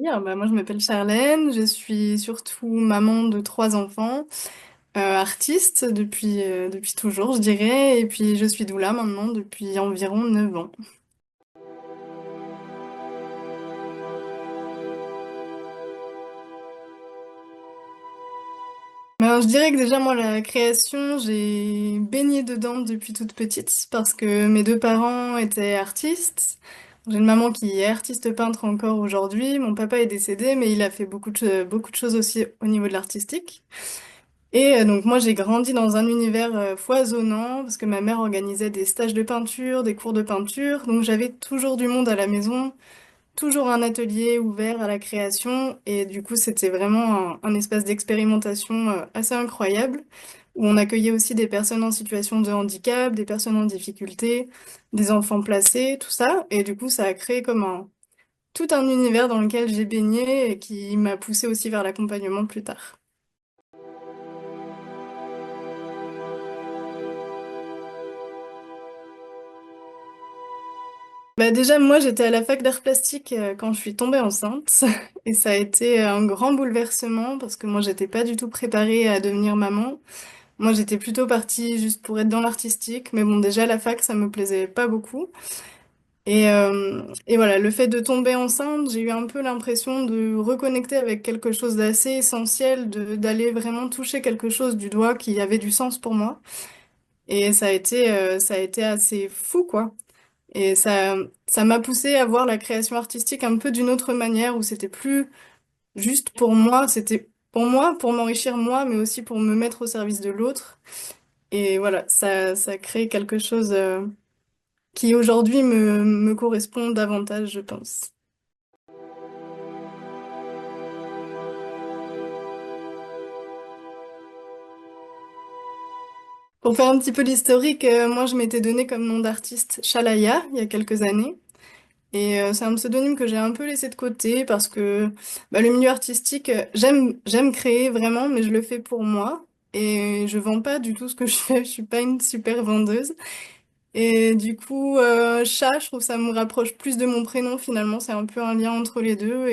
Bah, moi je m'appelle Charlène, je suis surtout maman de trois enfants, artiste depuis toujours je dirais, et puis je suis doula maintenant depuis environ 9 ans. Alors, je dirais que déjà moi la création j'ai baigné dedans depuis toute petite parce que mes deux parents étaient artistes. J'ai une maman qui est artiste peintre encore aujourd'hui, mon papa est décédé mais il a fait beaucoup de choses aussi au niveau de l'artistique. Et donc moi j'ai grandi dans un univers foisonnant parce que ma mère organisait des stages de peinture, des cours de peinture, donc j'avais toujours du monde à la maison, toujours un atelier ouvert à la création et du coup c'était vraiment un espace d'expérimentation assez incroyable où on accueillait aussi des personnes en situation de handicap, des personnes en difficulté, des enfants placés, tout ça et du coup ça a créé comme un tout un univers dans lequel j'ai baigné et qui m'a poussé aussi vers l'accompagnement plus tard. Bah déjà, moi, j'étais à la fac d'art plastique quand je suis tombée enceinte. Et ça a été un grand bouleversement parce que moi, j'étais pas du tout préparée à devenir maman. Moi, j'étais plutôt partie juste pour être dans l'artistique. Mais bon, déjà, la fac, ça me plaisait pas beaucoup. Et voilà, le fait de tomber enceinte, j'ai eu un peu l'impression de reconnecter avec quelque chose d'assez essentiel, d'aller vraiment toucher quelque chose du doigt qui avait du sens pour moi. Et ça a été assez fou, quoi. Et ça m'a poussé à voir la création artistique un peu d'une autre manière, où c'était plus juste pour moi, c'était pour moi, pour m'enrichir moi, mais aussi pour me mettre au service de l'autre. Et voilà, ça crée quelque chose qui aujourd'hui me correspond davantage, je pense. Pour faire un petit peu l'historique, moi je m'étais donné comme nom d'artiste Shalaya il y a quelques années. Et c'est un pseudonyme que j'ai un peu laissé de côté parce que bah, le milieu artistique, j'aime créer vraiment, mais je le fais pour moi. Et je vends pas du tout ce que je fais, je suis pas une super vendeuse. Et du coup, chat, je trouve que ça me rapproche plus de mon prénom finalement, c'est un peu un lien entre les deux.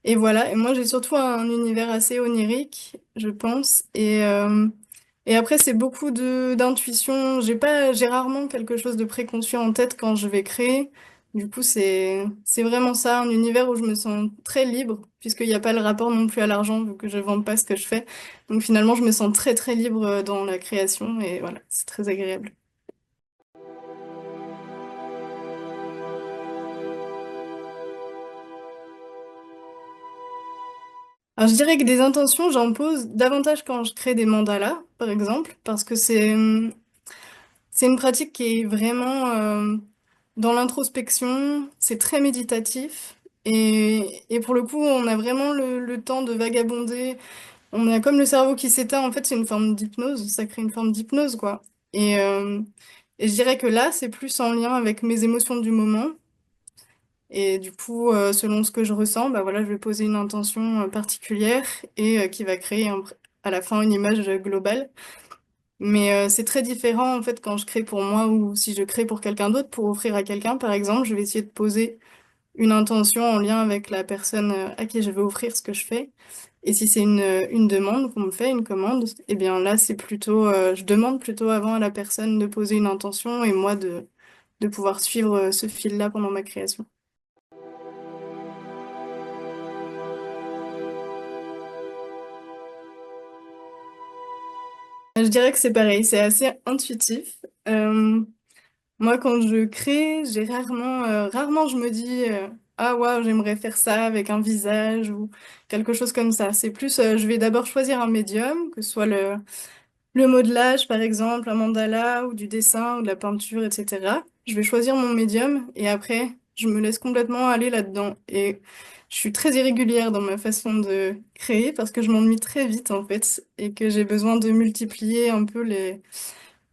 Et voilà, et moi j'ai surtout un univers assez onirique, je pense. Et après c'est beaucoup de d'intuition. J'ai rarement quelque chose de préconçu en tête quand je vais créer. Du coup c'est vraiment ça, un univers où je me sens très libre, puisqu'il n'y a pas le rapport non plus à l'argent, vu que je vends pas ce que je fais. Donc finalement je me sens très libre dans la création, et voilà, c'est très agréable. Alors je dirais que des intentions, j'en pose davantage quand je crée des mandalas, par exemple, parce que c'est une pratique qui est vraiment dans l'introspection, c'est très méditatif et pour le coup on a vraiment le temps de vagabonder, on a comme le cerveau qui s'éteint, en fait c'est une forme d'hypnose, ça crée une forme d'hypnose quoi. Et, euh, et je dirais que là c'est plus en lien avec mes émotions du moment et du coup selon ce que je ressens, bah voilà je vais poser une intention particulière et qui va créer à la fin une image globale. Mais c'est très différent en fait quand je crée pour moi ou si je crée pour quelqu'un d'autre, pour offrir à quelqu'un par exemple, je vais essayer de poser une intention en lien avec la personne à qui je veux offrir ce que je fais. Et si c'est une demande qu'on me fait, une commande, eh bien là c'est plutôt, je demande plutôt avant à la personne de poser une intention et moi de pouvoir suivre ce fil-là pendant ma création. Je dirais que c'est pareil, c'est assez intuitif. Moi, quand je crée, j'ai rarement je me dis ah waouh, j'aimerais faire ça avec un visage ou quelque chose comme ça. C'est plus, je vais d'abord choisir un médium, que ce soit le modelage par exemple, un mandala ou du dessin ou de la peinture, etc. Je vais choisir mon médium et après, je me laisse complètement aller là-dedans. Et je suis très irrégulière dans ma façon de créer parce que je m'ennuie très vite en fait et que j'ai besoin de multiplier un peu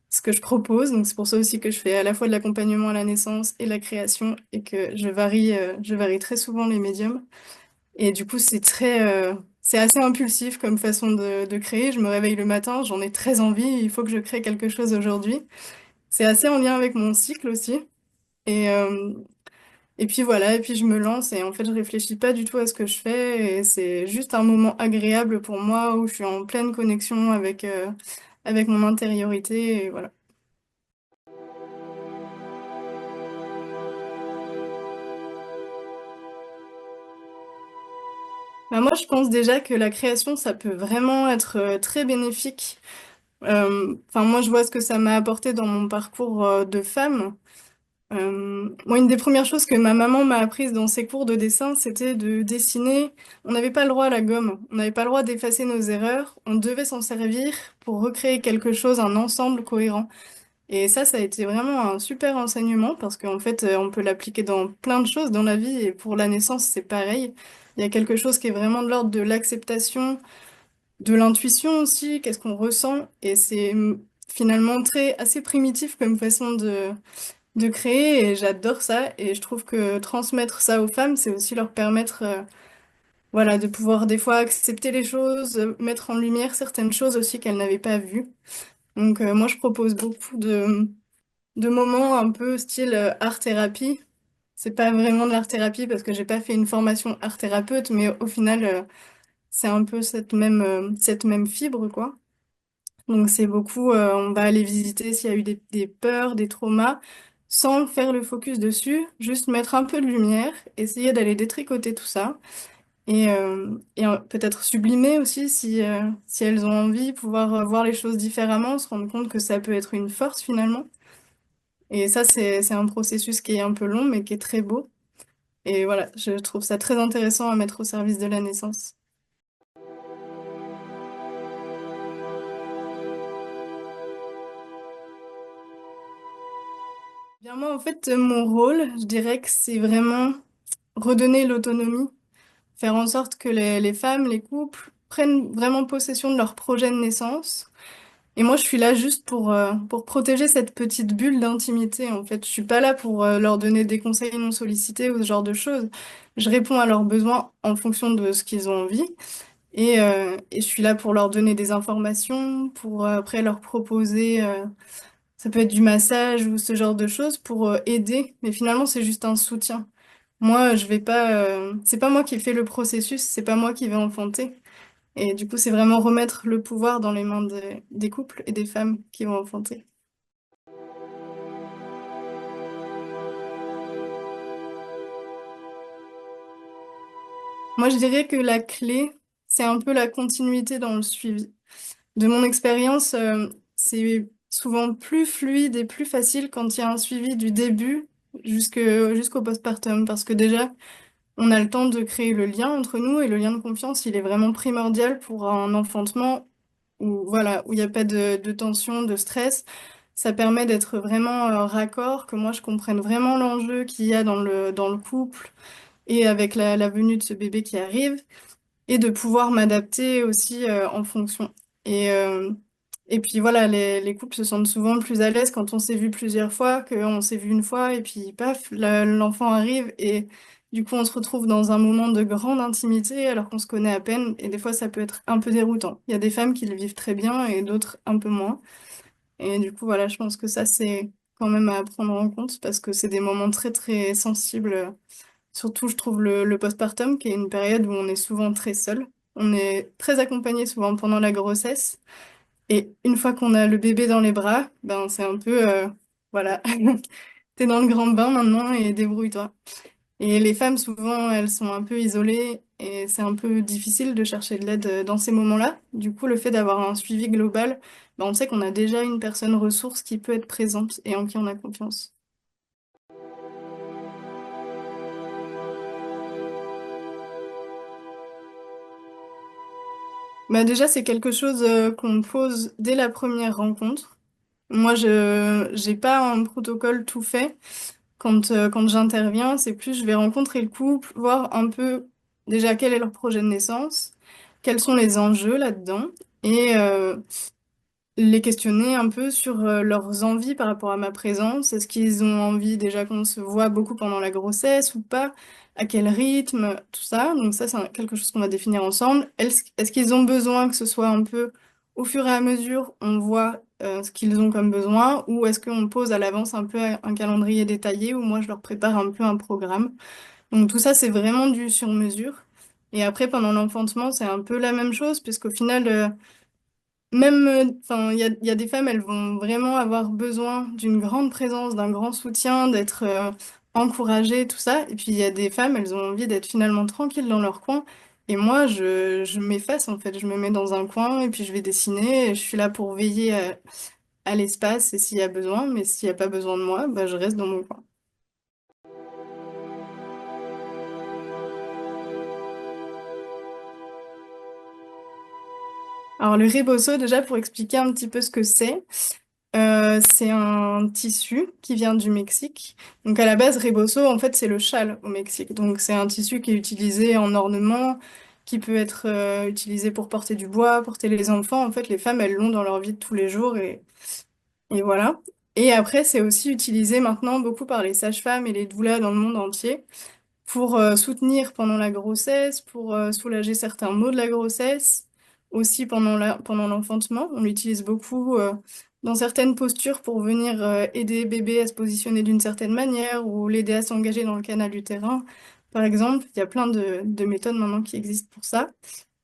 ce que je propose. Donc c'est pour ça aussi que je fais à la fois de l'accompagnement à la naissance et la création et que je varie très souvent les médiums. Et du coup, c'est assez impulsif comme façon de créer. Je me réveille le matin, j'en ai très envie, il faut que je crée quelque chose aujourd'hui. C'est assez en lien avec mon cycle aussi. Et, euh, Et puis voilà, et puis je me lance et en fait je réfléchis pas du tout à ce que je fais et c'est juste un moment agréable pour moi où je suis en pleine connexion avec mon intériorité et voilà. Bah, moi je pense déjà que la création ça peut vraiment être très bénéfique. Enfin moi je vois ce que ça m'a apporté dans mon parcours de femme. Moi, une des premières choses que ma maman m'a apprises dans ses cours de dessin, c'était de dessiner. On n'avait pas le droit à la gomme, on n'avait pas le droit d'effacer nos erreurs, on devait s'en servir pour recréer quelque chose, un ensemble cohérent. Et ça a été vraiment un super enseignement parce qu'en fait, on peut l'appliquer dans plein de choses dans la vie et pour la naissance, c'est pareil. Il y a quelque chose qui est vraiment de l'ordre de l'acceptation, de l'intuition aussi, qu'est-ce qu'on ressent, et c'est finalement très assez primitif comme façon de créer et j'adore ça et je trouve que transmettre ça aux femmes, c'est aussi leur permettre voilà, de pouvoir des fois accepter les choses, mettre en lumière certaines choses aussi qu'elles n'avaient pas vues. Donc moi je propose beaucoup de moments un peu style art-thérapie. C'est pas vraiment de l'art-thérapie parce que j'ai pas fait une formation art-thérapeute, mais au final c'est un peu cette même fibre quoi. Donc c'est beaucoup, on va aller visiter s'il y a eu des peurs, des traumas, sans faire le focus dessus, juste mettre un peu de lumière, essayer d'aller détricoter tout ça, et peut-être sublimer aussi si elles ont envie, pouvoir voir les choses différemment, se rendre compte que ça peut être une force finalement. Et ça, c'est un processus qui est un peu long, mais qui est très beau. Et voilà, je trouve ça très intéressant à mettre au service de la naissance. Bien moi, en fait, mon rôle, je dirais que c'est vraiment redonner l'autonomie, faire en sorte que les femmes, les couples prennent vraiment possession de leur projet de naissance. Et moi, je suis là juste pour protéger cette petite bulle d'intimité, en fait. Je suis pas là pour leur donner des conseils non sollicités ou ce genre de choses. Je réponds à leurs besoins en fonction de ce qu'ils ont envie. Et je suis là pour leur donner des informations, pour après leur proposer, ça peut être du massage ou ce genre de choses pour aider. Mais finalement, c'est juste un soutien. Moi, je vais pas, c'est pas moi qui fais le processus, c'est pas moi qui vais enfanter. Et du coup, c'est vraiment remettre le pouvoir dans les mains des couples et des femmes qui vont enfanter. Moi, je dirais que la clé, c'est un peu la continuité dans le suivi. De mon expérience, c'est souvent plus fluide et plus facile quand il y a un suivi du début jusqu'au postpartum, parce que déjà, on a le temps de créer le lien entre nous et le lien de confiance, il est vraiment primordial pour un enfantement où voilà, où il n'y a pas de tension, de stress. Ça permet d'être vraiment raccord, que moi je comprenne vraiment l'enjeu qu'il y a dans le couple et avec la venue de ce bébé qui arrive et de pouvoir m'adapter aussi en fonction. Et, euh, et puis voilà, les couples se sentent souvent plus à l'aise quand on s'est vu plusieurs fois qu'on s'est vu une fois et puis paf, l'enfant arrive et du coup on se retrouve dans un moment de grande intimité alors qu'on se connaît à peine et des fois ça peut être un peu déroutant. Il y a des femmes qui le vivent très bien et d'autres un peu moins. Et du coup voilà, je pense que ça c'est quand même à prendre en compte parce que c'est des moments très très sensibles. Surtout, je trouve le postpartum, qui est une période où on est souvent très seul. On est très accompagné souvent pendant la grossesse. Et une fois qu'on a le bébé dans les bras, ben c'est un peu, voilà, t'es dans le grand bain maintenant et débrouille-toi. Et les femmes, souvent, elles sont un peu isolées et c'est un peu difficile de chercher de l'aide dans ces moments-là. Du coup, le fait d'avoir un suivi global, ben, on sait qu'on a déjà une personne ressource qui peut être présente et en qui on a confiance. Bah déjà, c'est quelque chose qu'on pose dès la première rencontre. Moi, je j'ai pas un protocole tout fait. Quand j'interviens, c'est plus je vais rencontrer le couple, voir un peu déjà quel est leur projet de naissance, quels sont les enjeux là-dedans, et les questionner un peu sur leurs envies par rapport à ma présence. Est-ce qu'ils ont envie déjà qu'on se voit beaucoup pendant la grossesse ou pas? À quel rythme? Tout ça. Donc ça, c'est quelque chose qu'on va définir ensemble. Est-ce qu'ils ont besoin que ce soit un peu au fur et à mesure, on voit ce qu'ils ont comme besoin, ou est-ce qu'on pose à l'avance un peu un calendrier détaillé, ou moi je leur prépare un peu un programme. Donc tout ça, c'est vraiment du sur-mesure. Et après, pendant l'enfantement, c'est un peu la même chose, puisqu'au final, même, enfin, il y a des femmes, elles vont vraiment avoir besoin d'une grande présence, d'un grand soutien, d'être encouragées, tout ça. Et puis il y a des femmes, elles ont envie d'être finalement tranquilles dans leur coin. Et moi, je m'efface en fait. Je me mets dans un coin et puis je vais dessiner. Et je suis là pour veiller à l'espace et s'il y a besoin. Mais s'il n'y a pas besoin de moi, bah, je reste dans mon coin. Alors le rebozo, déjà pour expliquer un petit peu ce que c'est un tissu qui vient du Mexique. Donc à la base, rebozo, en fait, c'est le châle au Mexique. Donc c'est un tissu qui est utilisé en ornement, qui peut être utilisé pour porter du bois, porter les enfants. En fait, les femmes, elles l'ont dans leur vie de tous les jours et voilà. Et après, c'est aussi utilisé maintenant beaucoup par les sages-femmes et les doulas dans le monde entier pour soutenir pendant la grossesse, pour soulager certains maux de la grossesse, aussi pendant l'enfantement. On l'utilise beaucoup dans certaines postures pour venir aider bébé à se positionner d'une certaine manière ou l'aider à s'engager dans le canal utérin. Par exemple, il y a plein de méthodes maintenant qui existent pour ça.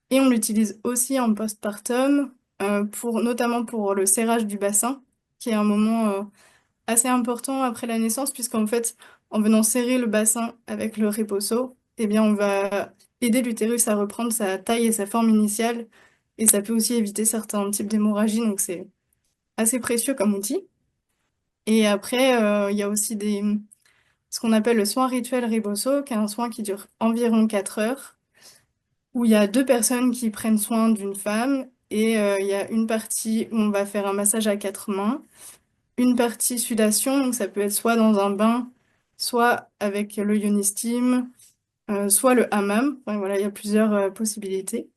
Et on l'utilise aussi en postpartum, notamment pour le serrage du bassin, qui est un moment assez important après la naissance, puisqu'en fait, en venant serrer le bassin avec le reposo, eh bien, on va aider l'utérus à reprendre sa taille et sa forme initiale, et ça peut aussi éviter certains types d'hémorragie, donc c'est assez précieux comme outil. Et après, il y a aussi ce qu'on appelle le soin rituel reboso, qui est un soin qui dure environ 4 heures, où il y a deux personnes qui prennent soin d'une femme, et il y a une partie où on va faire un massage à quatre mains, une partie sudation, donc ça peut être soit dans un bain, soit avec le yoni steam, soit le hammam. Enfin, voilà, il y a plusieurs possibilités.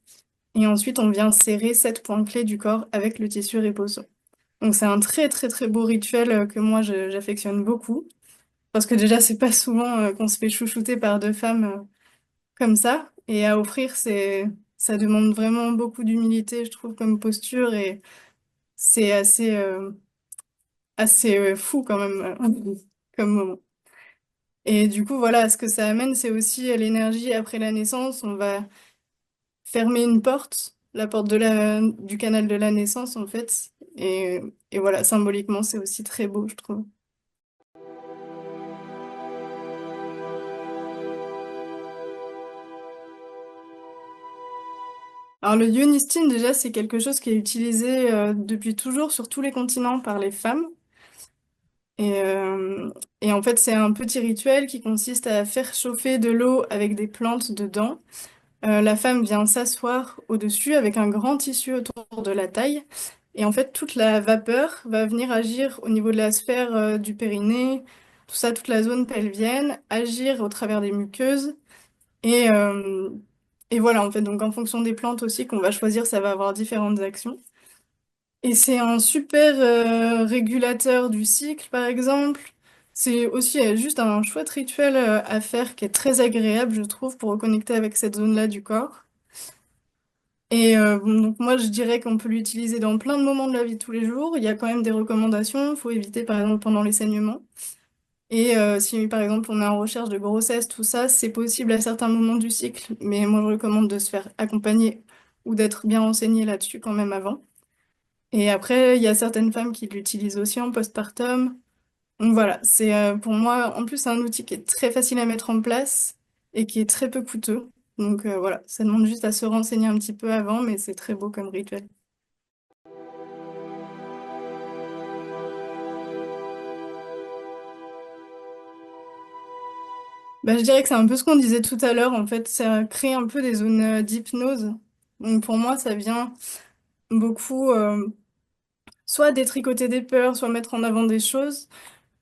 Et ensuite, on vient serrer 7 points clés du corps avec le tissu reposo. Donc c'est un très très très beau rituel que moi j'affectionne beaucoup. Parce que déjà, c'est pas souvent qu'on se fait chouchouter par deux femmes comme ça. Et à offrir, ça demande vraiment beaucoup d'humilité, je trouve, comme posture. Et c'est assez fou quand même comme moment. Et du coup, voilà, ce que ça amène, c'est aussi l'énergie après la naissance. On va fermer une porte, la porte du canal de la naissance, en fait. Et voilà, symboliquement, c'est aussi très beau, je trouve. Alors, le Yonistin, déjà, c'est quelque chose qui est utilisé depuis toujours sur tous les continents par les femmes. Et, euh, et en fait, c'est un petit rituel qui consiste à faire chauffer de l'eau avec des plantes dedans. La femme vient s'asseoir au-dessus avec un grand tissu autour de la taille. Et en fait, toute la vapeur va venir agir au niveau de la sphère du périnée, tout ça, toute la zone pelvienne, agir au travers des muqueuses. Et, euh, et voilà, en fait, donc en fonction des plantes aussi qu'on va choisir, ça va avoir différentes actions. Et c'est un super régulateur du cycle, par exemple. C'est aussi juste un chouette rituel à faire qui est très agréable, je trouve, pour reconnecter avec cette zone-là du corps. Et bon, donc moi, je dirais qu'on peut l'utiliser dans plein de moments de la vie de tous les jours. Il y a quand même des recommandations. Il faut éviter, par exemple, pendant les saignements. Et si, par exemple, on est en recherche de grossesse, tout ça, c'est possible à certains moments du cycle. Mais moi, je recommande de se faire accompagner ou d'être bien renseigné là-dessus quand même avant. Et après, il y a certaines femmes qui l'utilisent aussi en postpartum. Donc voilà, c'est pour moi, en plus, c'est un outil qui est très facile à mettre en place et qui est très peu coûteux. Donc voilà, ça demande juste à se renseigner un petit peu avant, mais c'est très beau comme rituel. Bah, je dirais que c'est un peu ce qu'on disait tout à l'heure, en fait, ça crée un peu des zones d'hypnose. Donc pour moi, ça vient beaucoup soit détricoter des peurs, soit mettre en avant des choses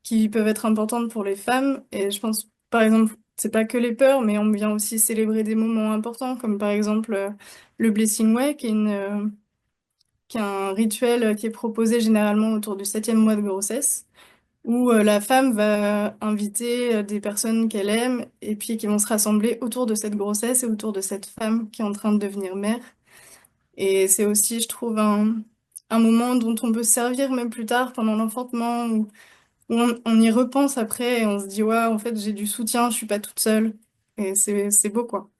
qui peuvent être importantes pour les femmes. Et je pense, par exemple, c'est pas que les peurs, mais on vient aussi célébrer des moments importants, comme par exemple le Blessing Way, qui est un rituel qui est proposé généralement autour du 7e mois de grossesse, où la femme va inviter des personnes qu'elle aime et puis qui vont se rassembler autour de cette grossesse et autour de cette femme qui est en train de devenir mère. Et c'est aussi, je trouve, un moment dont on peut se servir même plus tard pendant l'enfantement, où on y repense après et on se dit, ouais, en fait, j'ai du soutien, je suis pas toute seule. Et c'est beau, quoi.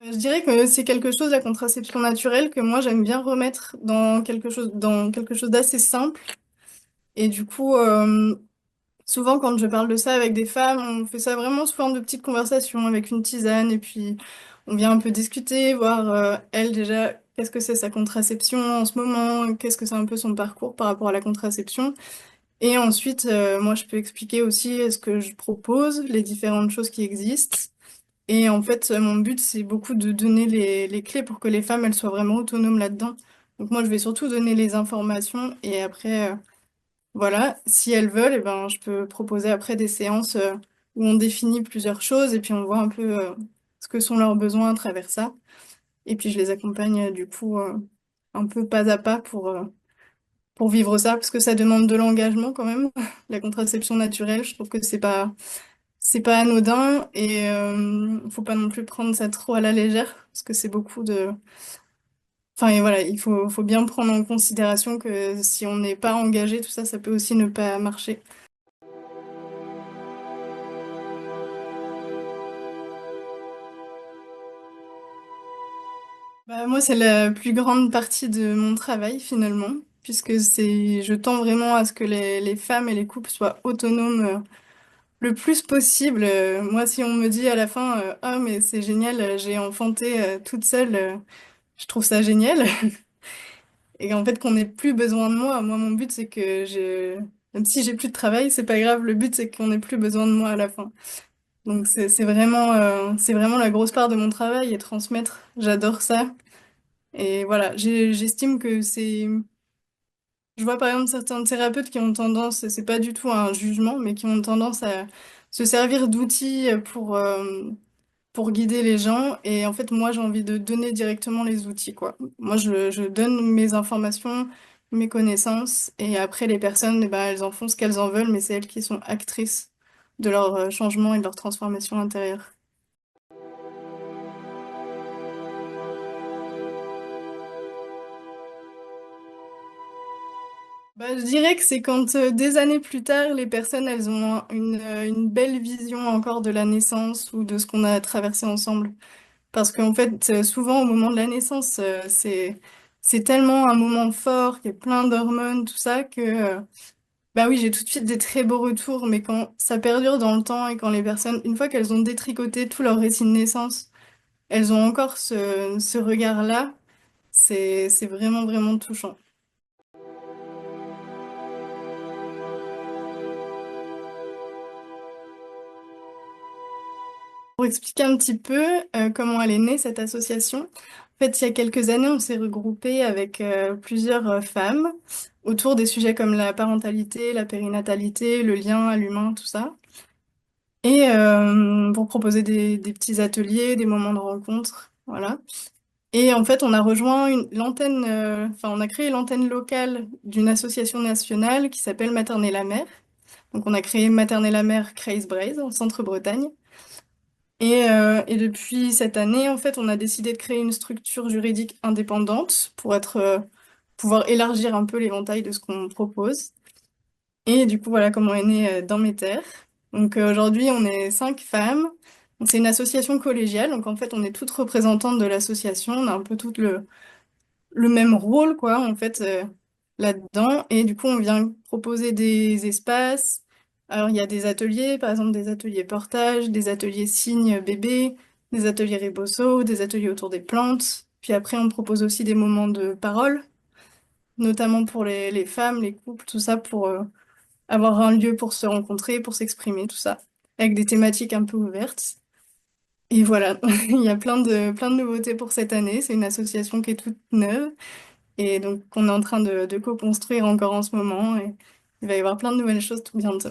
Je dirais que c'est quelque chose, la contraception naturelle, que moi j'aime bien remettre dans quelque chose d'assez simple. Et du coup, souvent quand je parle de ça avec des femmes, on fait ça vraiment sous forme de petites conversations avec une tisane. Et puis on vient un peu discuter, voir elle déjà, qu'est-ce que c'est sa contraception en ce moment, qu'est-ce que c'est un peu son parcours par rapport à la contraception. Et ensuite, moi je peux expliquer aussi ce que je propose, les différentes choses qui existent. Et en fait, mon but, c'est beaucoup de donner les clés pour que les femmes, elles soient vraiment autonomes là-dedans. Donc moi, je vais surtout donner les informations et après, voilà, si elles veulent, eh ben, je peux proposer après des séances où on définit plusieurs choses et puis on voit un peu ce que sont leurs besoins à travers ça. Et puis je les accompagne du coup un peu pas à pas pour vivre ça, parce que ça demande de l'engagement quand même. La contraception naturelle, je trouve que c'est pas anodin et faut pas non plus prendre ça trop à la légère parce que c'est beaucoup de. Enfin et voilà, faut bien prendre en considération que si on n'est pas engagé, tout ça, ça peut aussi ne pas marcher. Bah, moi, c'est la plus grande partie de mon travail finalement, puisque je tends vraiment à ce que les femmes et les couples soient autonomes le plus possible. Moi, si on me dit à la fin, ah mais c'est génial, j'ai enfanté toute seule, je trouve ça génial. Et en fait, qu'on n'ait plus besoin de moi. Moi, mon but, c'est que même si j'ai plus de travail, c'est pas grave. Le but, c'est qu'on n'ait plus besoin de moi à la fin. Donc, c'est vraiment la grosse part de mon travail et transmettre. J'adore ça. Et voilà, j'estime que je vois par exemple certains thérapeutes qui ont tendance, c'est pas du tout un jugement, mais qui ont tendance à se servir d'outils pour guider les gens. Et en fait, moi, j'ai envie de donner directement les outils, quoi. Moi, je donne mes informations, mes connaissances, et après, les personnes, eh ben, elles en font ce qu'elles en veulent, mais c'est elles qui sont actrices de leur changement et de leur transformation intérieure. Bah, je dirais que c'est quand des années plus tard, les personnes, elles ont une belle vision encore de la naissance ou de ce qu'on a traversé ensemble. Parce qu'en fait, souvent au moment de la naissance, c'est tellement un moment fort, qu'il y a plein d'hormones, tout ça, que bah oui, j'ai tout de suite des très beaux retours, mais quand ça perdure dans le temps et quand les personnes, une fois qu'elles ont détricoté tout leur récit de naissance, elles ont encore ce regard-là, c'est vraiment, vraiment touchant. Pour expliquer un petit peu comment elle est née, cette association, en fait, il y a quelques années, on s'est regroupé avec plusieurs femmes autour des sujets comme la parentalité, la périnatalité, le lien à l'humain, tout ça. Et pour proposer des petits ateliers, des moments de rencontre, voilà. Et en fait, on a rejoint l'antenne, enfin, on a créé l'antenne locale d'une association nationale qui s'appelle Materner la Mer. Donc, on a créé Materner la Mer Creis Breiz, en Centre-Bretagne. Et depuis cette année, en fait, on a décidé de créer une structure juridique indépendante pour pouvoir élargir un peu l'éventail de ce qu'on propose. Et du coup, voilà comment est né Dans mes terres. Donc aujourd'hui, on est 5 femmes. Donc, c'est une association collégiale. Donc en fait, on est toutes représentantes de l'association. On a un peu toutes le même rôle, quoi, en fait, là-dedans. Et du coup, on vient proposer des espaces. Alors, il y a des ateliers, par exemple, des ateliers portage, des ateliers signes bébé, des ateliers rebosso, des ateliers autour des plantes. Puis après, on propose aussi des moments de parole, notamment pour les femmes, les couples, tout ça, pour avoir un lieu pour se rencontrer, pour s'exprimer, tout ça, avec des thématiques un peu ouvertes. Et voilà, il y a plein de nouveautés pour cette année. C'est une association qui est toute neuve. Et donc, on est en train de co-construire encore en ce moment et il va y avoir plein de nouvelles choses tout bientôt.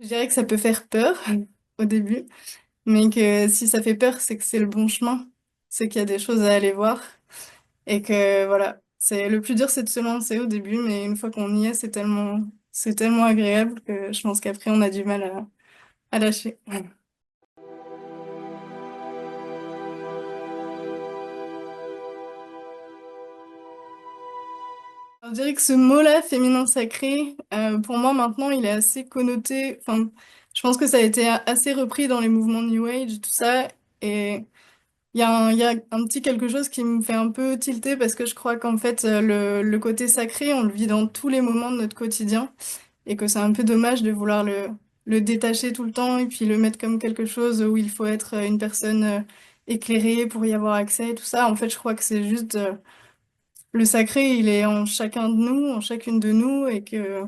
Je dirais que ça peut faire peur au début, mais que si ça fait peur, c'est que c'est le bon chemin. C'est qu'il y a des choses à aller voir. Et que voilà, c'est le plus dur, c'est de se lancer au début, mais une fois qu'on y est, c'est tellement agréable que je pense qu'après, on a du mal à lâcher. Je dirais que ce mot-là, féminin sacré, pour moi maintenant, il est assez connoté. Enfin, je pense que ça a été assez repris dans les mouvements New Age, tout ça. Et il y a un petit quelque chose qui me fait un peu tilter parce que je crois qu'en fait, le côté sacré, on le vit dans tous les moments de notre quotidien et que c'est un peu dommage de vouloir le détacher tout le temps et puis le mettre comme quelque chose où il faut être une personne éclairée pour y avoir accès et tout ça. En fait, je crois que c'est juste le sacré, il est en chacun de nous, en chacune de nous et que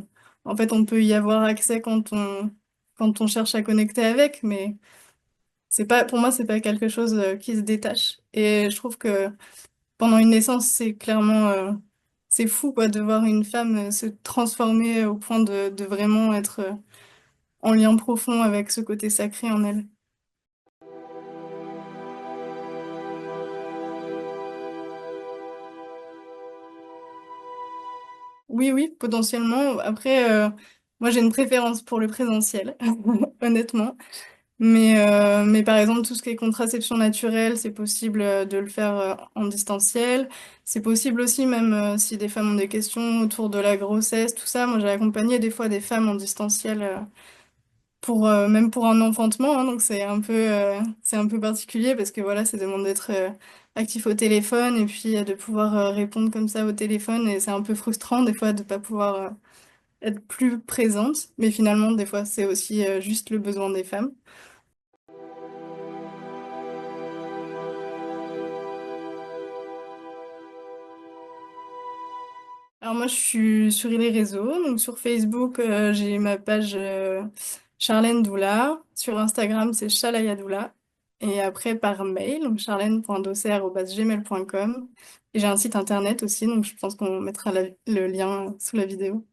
en fait, on peut y avoir accès quand on cherche à connecter avec, mais c'est pas, pour moi, c'est pas quelque chose qui se détache. Et je trouve que pendant une naissance, c'est clairement, c'est fou, quoi, de voir une femme se transformer au point de vraiment être en lien profond avec ce côté sacré en elle. Oui, oui, potentiellement. Après, moi, j'ai une préférence pour le présentiel, honnêtement. Mais par exemple, tout ce qui est contraception naturelle, c'est possible de le faire en distanciel. C'est possible aussi, même si des femmes ont des questions autour de la grossesse, tout ça. Moi, j'ai accompagné des fois des femmes en distanciel pour même pour un enfantement, hein, donc c'est un peu particulier parce que voilà, ça demande d'être actif au téléphone et puis de pouvoir répondre comme ça au téléphone et c'est un peu frustrant des fois de pas pouvoir être plus présente. Mais finalement, des fois, c'est aussi juste le besoin des femmes. Alors moi, je suis sur les réseaux. Donc sur Facebook, j'ai ma page Charlène Doula. Sur Instagram, c'est Chalaya Doula. Et après, par mail, donc charlène.dosser@gmail.com. Et j'ai un site internet aussi, donc je pense qu'on mettra le lien sous la vidéo.